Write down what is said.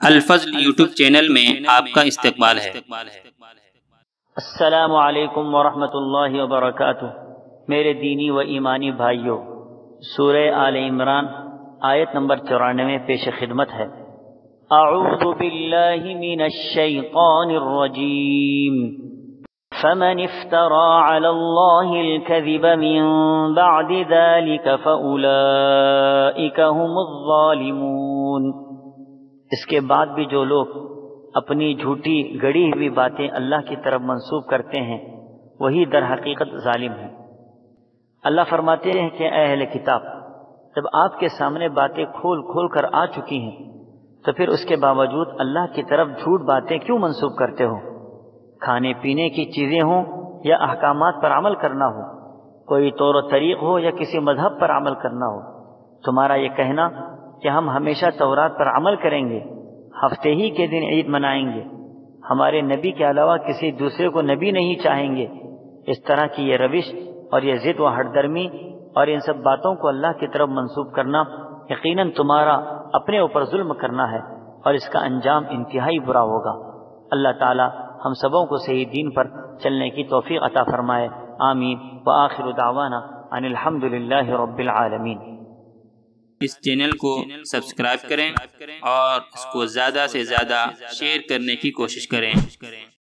الفضل YouTube channel میں آپ کا استقبال ہے۔ السلام علیکم ورحمۃ اللہ وبرکاتہ۔ میرے دینی و ایمانی بھائیوں، سورہ آل عمران آیت نمبر 94 پیش خدمت ہے۔ اعوذ باللہ من الشیطان الرجیم، فمن افترى على الله الكذب من بعد ذلك فأولئك هم الظالمون۔ اس کے بعد بھی جو لوگ اپنی جھوٹی گڑی ہوئی باتیں اللہ کی طرف منسوب کرتے ہیں وہی در حقیقت ظالم ہیں۔ اللہ فرماتے ہیں کہ اے اہل کتاب، جب آپ کے سامنے باتیں کھول کھول کر آ چکی ہیں تو پھر اس کے باوجود اللہ کی طرف جھوٹ باتیں کیوں منسوب کرتے ہو؟ کھانے پینے کی چیزیں ہوں یا احکامات پر عمل کرنا ہو، کوئی طور و طریق ہو یا کسی مذہب پر عمل کرنا ہو، تمہارا یہ کہنا کہ ہم ہمیشہ تورات پر عمل کریں گے، ہفتے ہی کے دن عید منائیں گے، ہمارے نبی کے علاوہ کسی دوسرے کو نبی نہیں چاہیں گے، اس طرح کی یہ روش اور یہ ضد و ہٹ درمی اور ان سب باتوں کو اللہ کی طرف منسوب کرنا یقیناً تمہارا اپنے اوپر ظلم کرنا ہے اور اس کا انجام انتہائی برا ہوگا۔ اللہ تعالی ہم سبوں کو صحیح دین پر چلنے کی توفیق عطا فرمائے، آمین۔ وآخر دعوانا ان الحمد للہ رب العالمین۔ اس چینل کو سبسکرائب کریں اور اس کو زیادہ سے زیادہ شیئر کرنے کی کوشش کریں۔